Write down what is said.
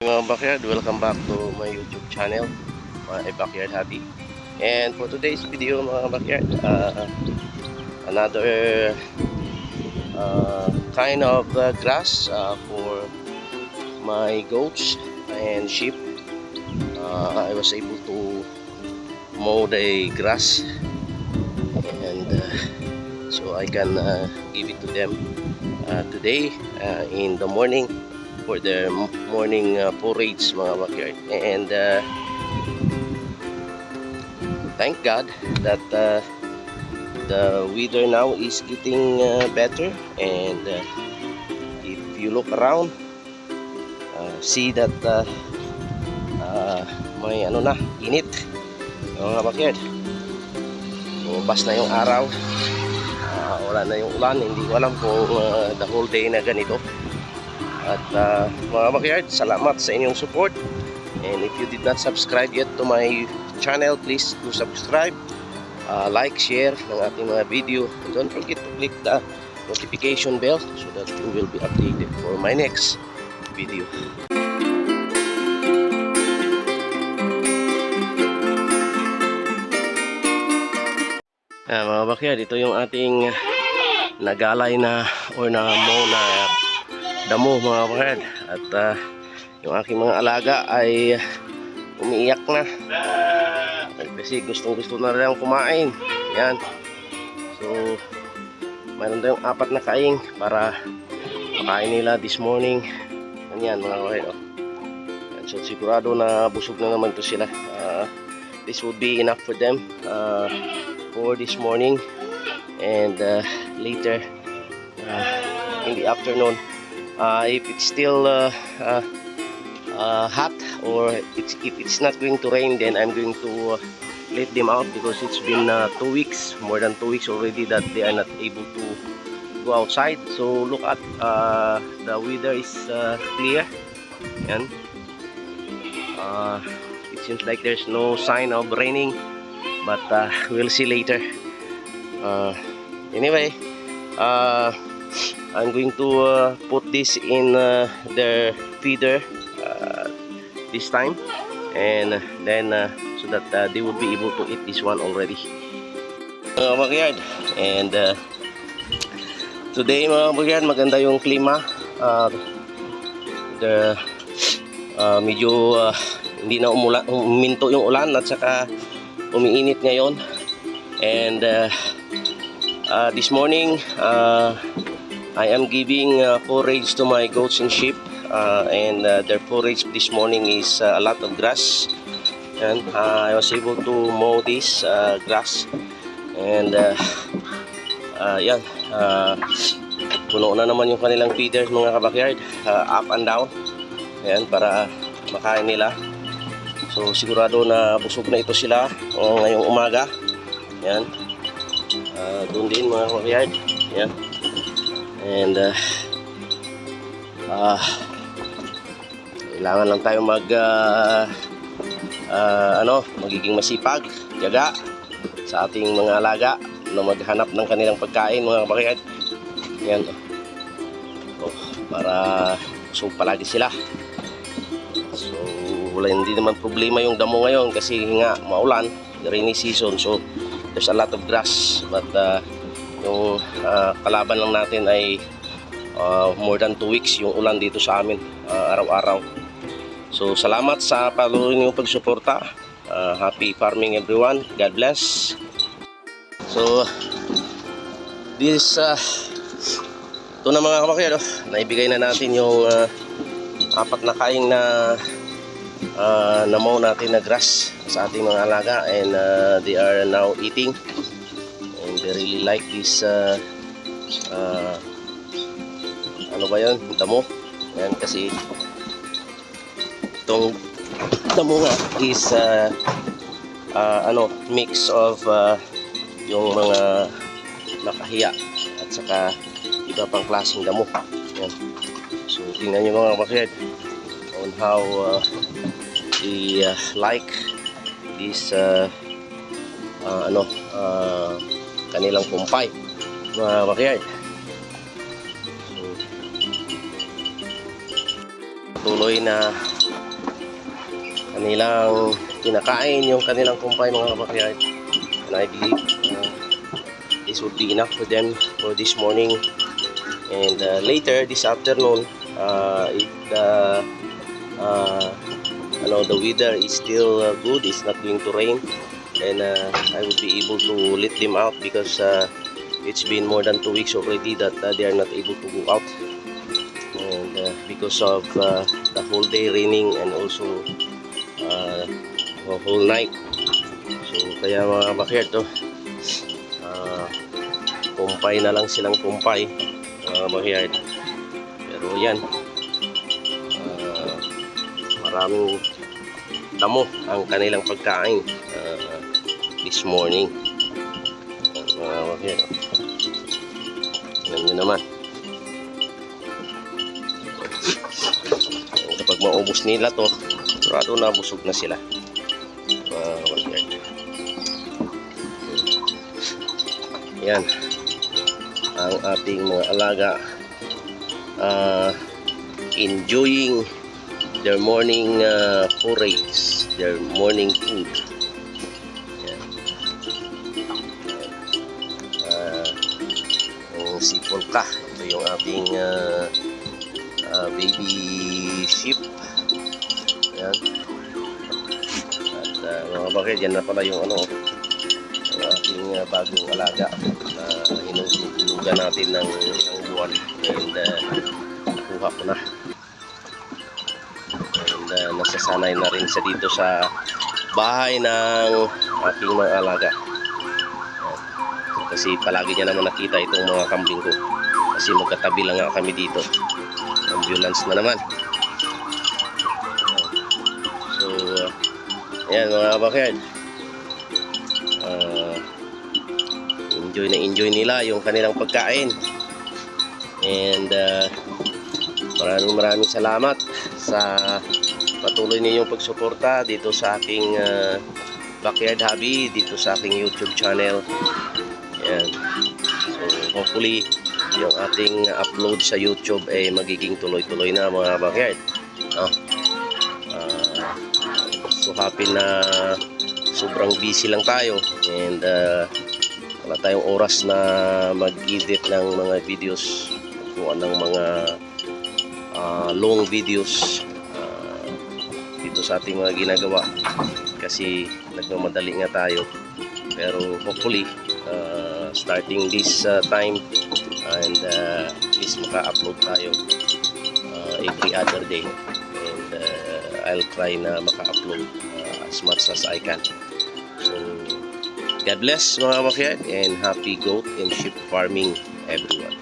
Mga backyard, welcome back to my YouTube channel, my Backyard Hobby. And for today's video mga backyard, another kind of grass for my goats and sheep. I was able to mow the grass, and so I can give it to them today in the morning for their morning forage mga backyard. And thank God that the weather now is getting better, and if you look around, see that may na init mga backyard. Lumabas na yung araw, wala na yung ulan. Hindi ko alam kung the whole day na ganito. At mga backyard, salamat sa inyong support. And if you did not subscribe yet to my channel, please do subscribe, like, share ng ating mga video, and don't forget to click the notification bell so that you will be updated for my next video. Mga backyard, ito yung ating nagalay na or na-mow na damo mga backyard. At yung aking mga alaga ay umiiyak na kasi gustong gusto na rin kumain. Yan, so mayroon tayong 4 na kaing para makain nila this morning. Ganyan mga backyard, oh. So sigurado na busog na naman to sila. This would be enough for them for this morning, and later in the afternoon, if it's still hot, or if it's not going to rain, then I'm going to let them out, because it's been 2 weeks, more than 2 weeks already, that they are not able to go outside. So look at the weather is clear, and it seems like there's no sign of raining, but we'll see later. Anyway, I'm going to put this in their feeder this time, and then so that they will be able to eat this one already. Mga backyard, and today mga backyard, maganda yung klima. Medyo hindi na uminto yung ulan, at saka umiinit ngayon. And this morning I am giving forage to my goats and sheep, and their forage this morning is a lot of grass, and I was able to mow this grass, and yan, puno na naman yung kanilang feeders mga kabakyard, up and down. Yan, para makain nila. So sigurado na busog na ito sila ngayong umaga. Yan, doon din mga kabakyard. Yan, and kailangan lang tayo magiging masipag, tiyaga sa ating mga alaga na maghanap ng kanilang pagkain mga kabakyard. Yan, para busog palagi sila. So hindi naman problema yung damo ngayon, kasi nga maulan, rainy season, so there's a lot of grass. But yung kalaban lang natin ay more than 2 weeks yung ulan dito sa amin, araw-araw. So salamat sa patuloy niyong pagsuporta. Happy farming everyone. God bless. So this ito na mga kabakyard, naibigay na natin yung 4 na kaing na namow natin na grass sa ating mga alaga, and they are now eating, and they really like this ano ba yun, damo. Yan, kasi itong damo nga is mix of yung mga nakahiya at saka iba pang klaseng damo. Yan. So tingnan nyo mga kabakyard on how they like this kanilang kumpay mga kabakyard. So patuloy na kanilang kinakain yung kanilang kumpay mga backyard. And I believe this would be enough for them for this morning. And later this afternoon, if the weather is still good, it's not going to rain, then I will be able to let them out because it's been more than 2 weeks already that they are not able to go out, and because of the whole day raining and also the whole night. So kaya mga backyard to, kumpay na lang silang kumpay mga backyard. Pero yan, maraming damo ang kanilang pagkain this morning mga backyard. Yan nyo naman, kapag maubos nila to, sigurado na busog na sila mga backyard. Yan ang ating mga alaga, enjoying their morning forays, their morning food. Yan. Yung si Polka, ito yung ating baby sheep. Yan. At mga bakit, yan na pala yung ano, yung ating bagong alaga na hinulugan natin ng isang buwan, and nakuha ko na, and nasasanay na rin siya dito sa bahay ng aking mga alaga. Kasi palagi niya naman nakita itong mga kambing ko, kasi magkatabi lang nga kami dito. Ambulance na naman. So ayan mga backyard, enjoy nila yung kanilang pagkain. And maraming salamat sa patuloy ninyong pagsuporta dito sa aking Backyard Hobby, dito sa aking YouTube channel. Ayan. So hopefully yung ating upload sa YouTube ay magiging tuloy-tuloy na mga backyard. So happy na sobrang busy lang tayo, and wala tayong oras na mag-edit ng mga videos, kung ng mga long videos dito sa ating mga ginagawa, kasi nagmamadali nga tayo. Pero hopefully starting this time, and at least maka-upload tayo every other day, and I'll try na maka-upload as much as I can. So God bless mga backyard, and happy goat and sheep farming everyone.